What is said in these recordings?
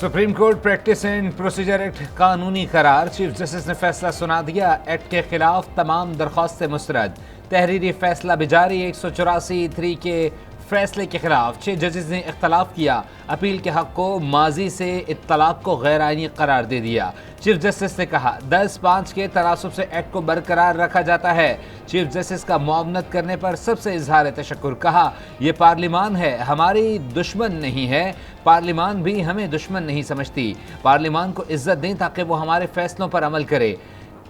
Supreme court practice and procedure act कानूनी करार। Chief justice ने फैसला सुना दिया। एक्ट के खिलाफ तमाम दरख्वास्तें मुस्तरद। तहरीरी फैसला भी जारी। 184(3) के फैसले के खिलाफ 6 जजेस ने इख्तलाफ किया। अपील के हक को माजी से इत्तलाक को गैर आईनी करार दे दिया। चीफ जस्टिस ने कहा 10-5 के तनासुब से एक्ट को बरकरार रखा जाता है। चीफ जस्टिस का मुआवनत करने पर सबसे इजहार तशक्कुर। कहा यह पार्लिमान है, हमारी दुश्मन नहीं है। पार्लिमान भी हमें दुश्मन नहीं समझती। पार्लिमान को इज्जत दें ताकि वो हमारे फैसलों पर अमल करे।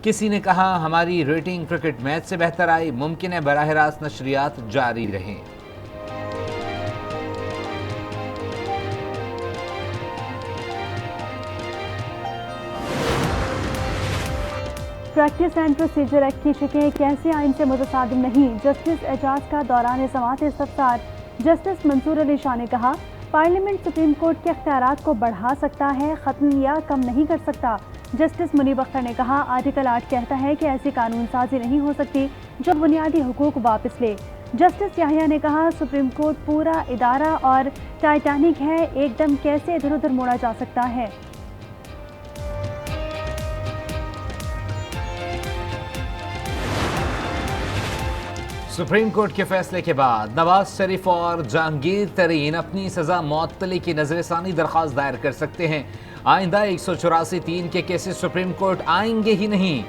किसी ने कहा हमारी रेटिंग क्रिकेट मैच से बेहतर आई। मुमकिन है बराह रास्त नशरियात जारी रहें। प्रैक्टिस एंड प्रोसीजर एक्ट की शिकें कैसे आइन से मुतसादिम नहीं। जस्टिस एजाज का दौरान समाअत इस्तफसार। जस्टिस मंसूर अली शाह ने कहा पार्लियामेंट सुप्रीम कोर्ट के इख्तियारात को बढ़ा सकता है, ख़त्म या कम नहीं कर सकता। जस्टिस मुनीब अख्तर ने कहा आर्टिकल 8 कहता है कि ऐसी कानून साजी नहीं हो सकती जो बुनियादी हुकूक वापस ले। जस्टिस याहिया ने कहा सुप्रीम कोर्ट पूरा इदारा और टाइटैनिक है, एकदम कैसे इधर उधर मोड़ा जा सकता है। सुप्रीम कोर्ट के फैसले के बाद नवाज शरीफ और जहांगीर तरीन अपनी सजा मुअत्तली की नजरसानी दरख्वास्त दायर कर सकते हैं। आइंदा 184(3) के केसेस सुप्रीम कोर्ट आएंगे ही नहीं।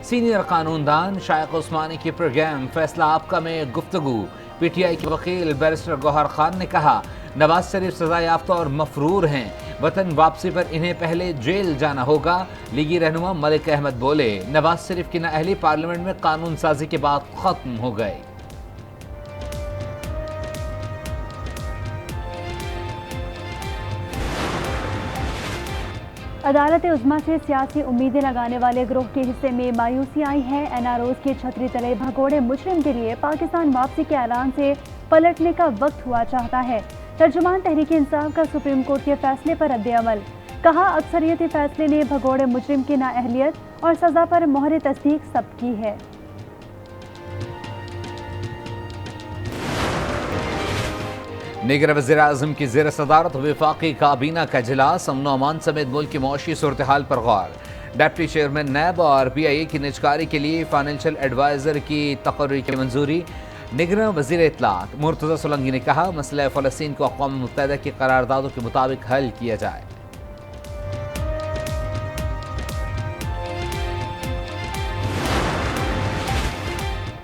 सीनियर कानूनदान शाइख उस्मानी के प्रोग्राम फैसला आपका में गुफ्तगू। पीटीआई के वकील बैरिस्टर गौहर खान ने कहा नवाज शरीफ सजा याफ्ता और मफरूर हैं, वतन वापसी पर इन्हें पहले जेल जाना होगा। लीगी रहनुमा मलिक अहमद बोले नवाज शरीफ की नाअहली पार्लियामेंट में कानून साजी के बाद खत्म हो गए। अदालत उज़्मा से सियासी उम्मीदें लगाने वाले ग्रोह के हिस्से में मायूसी आई है। एनआरओज़ की छतरी तले भगोड़े मुजरिम के लिए पाकिस्तान वापसी के ऐलान से पलटने का वक्त हुआ चाहता है। तर्जुमान तहरीक इंसाफ का सुप्रीम कोर्ट के फैसले पर रद्द-ए-अमल। कहा अक्सरियती फैसले ने भगोड़े मुजरिम की नाअहलियत और सजा पर मोहर तस्दीक ज़ब्त की है। निगर वज़ीर-ए-आज़म की ज़ेर सदारत वफाकी काबीना का इजलास। अमन व अमान समेत मुल्क की मौशी सूरत हाल पर गौर। डिप्टी चेयरमैन नैब और PIA की निजकारी के लिए फाइनेंशियल एडवाइज़र की तकर्री की मंजूरी। निगरान वज़ीर इत्तलात मुर्तज़ा सोलंकी ने कहा मसला फ़लस्तीन को अक़वाम मुत्तहिदा की करारदादों के मुताबिक हल किया जाए।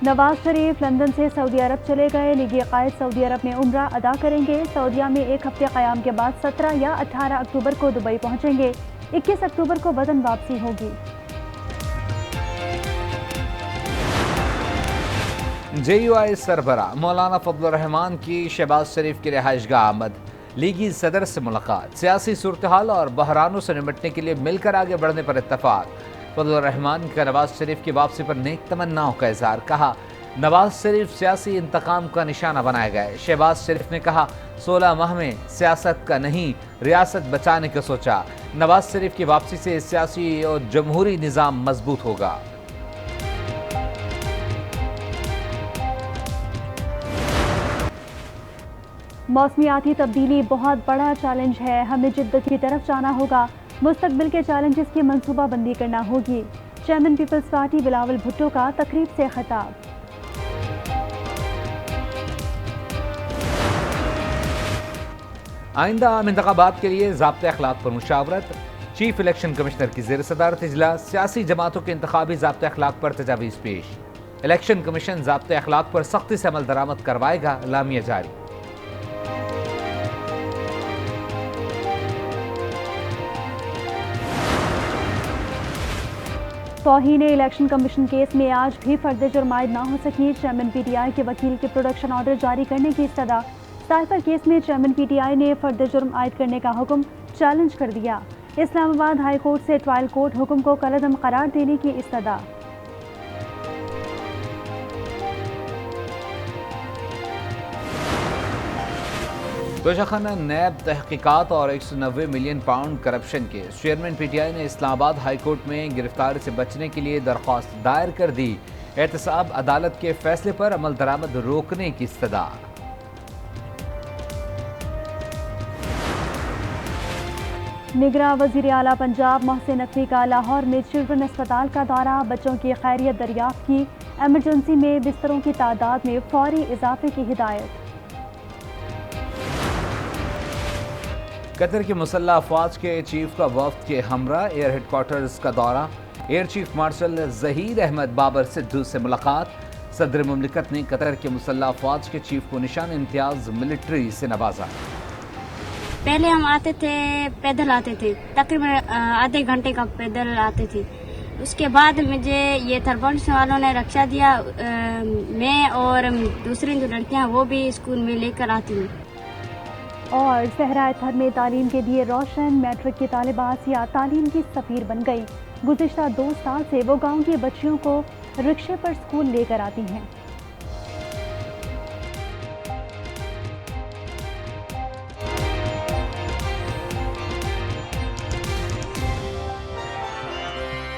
नवाज शरीफ लंदन से सऊदी अरब चले गए। लीगी कायद सऊदी अरब में उम्रा अदा करेंगे। सऊदीया में एक हफ्ते क़याम के बाद 17 या 18 अक्टूबर को दुबई पहुंचेंगे। 21 अक्टूबर को वतन वापसी होगी। JUI सरबराह मौलाना फजलुर रहमान की शहबाज शरीफ की रिहाइशगाह आमद। लीगी सदर से मुलाकात। सियासी सूरत हाल और बहरानों से निपटने के लिए मिलकर आगे बढ़ने पर इत्तफाक। फजलुर रहमान का नवाज शरीफ की वापसी पर नेक तमन्नाओं का इजहार। कहा नवाज शरीफ सियासी इंतकाम का निशाना बनाए गए। शहबाज शरीफ ने कहा 16 माह में सियासत का नहीं रियासत बचाने का सोचा। नवाज शरीफ की वापसी से सियासी और जमहूरी निज़ाम मजबूत होगा। मौसमियाती तब्दीली बहुत बड़ा चैलेंज है, हमें जिद्दत की तरफ जाना होगा। मुस्तकबिल के चैलेंजेस की मनसूबा बंदी करना होगी। Chairman People's Party Bilawal Bhutto का तकरीब से खिताब। आइंदा आम इंतखाबात के लिए ज़ाब्ते अखलाक पर मुशावरत। चीफ इलेक्शन कमिश्नर की ज़ेर सदारत इजलास। सियासी जमातों के इंतखाबी ज़ाब्ते अखलाक पर तजावीज़ पेश। इलेक्शन कमीशन ज़ाब्ते अखलाक पर सख्ती से अमल दरामद करवाएगा। लामिया जारी। तौहीन इलेक्शन कमीशन केस में आज भी फर्द जुर्म आयद ना हो सकी। चेयरमैन PTI के वकील के प्रोडक्शन ऑर्डर जारी करने की इस्तदा। साइफर केस में चेयरमैन PTI ने फर्द जुर्म आयद करने का हुक्म चैलेंज कर दिया। इस्लामाबाद हाई कोर्ट से ट्रायल कोर्ट हुक्म को कलअदम करार देने की इस्तदा। तोशाखाना नैब तहकीकात और 190 million pound corruption case. Chairman PTI ने इस्लामाबाद हाई कोर्ट में गिरफ्तारी से बचने के लिए दरख्वास्त दायर कर दी। एहतसाब अदालत के फैसले पर अमल दरामद रोकने की इस्तदा। निगरां वज़ीर आला पंजाब मोहसिन नकवी का लाहौर में चिल्ड्रन अस्पताल का दौरा, बच्चों की खैरियत दरियाफ्त की, एमरजेंसी में बिस्तरों की तादाद में फौरी इजाफे की हिदायत। कतर की मुसल्लह अफवाज के चीफ का वफ्द के हमरा एयर हेडक्वार्टर्स का दौरा, Air Chief Marshal Zaheer Ahmed Babar Sidhu से मुलाकात। सदर मुमलिकत ने कतर के मुसल्लह अफवाज के चीफ को निशान इम्तियाज मिलिट्री से नवाजा। पहले हम आते थे, पैदल आते थे, तकरीबन आधे घंटे का पैदल आते थे। उसके बाद मुझे ये थरबंश वालों ने रक्षा दिया। मैं और दूसरी जो लड़कियां वो भी स्कूल में लेकर आती हूँ। और सहराए थर में तालीम के लिए रोशन, मैट्रिक की तालिबात या तालीम की सफ़ीर बन गई। गुज़िश्ता 2 साल से वो गाँव की बच्चियों को रिक्शे पर स्कूल लेकर आती हैं।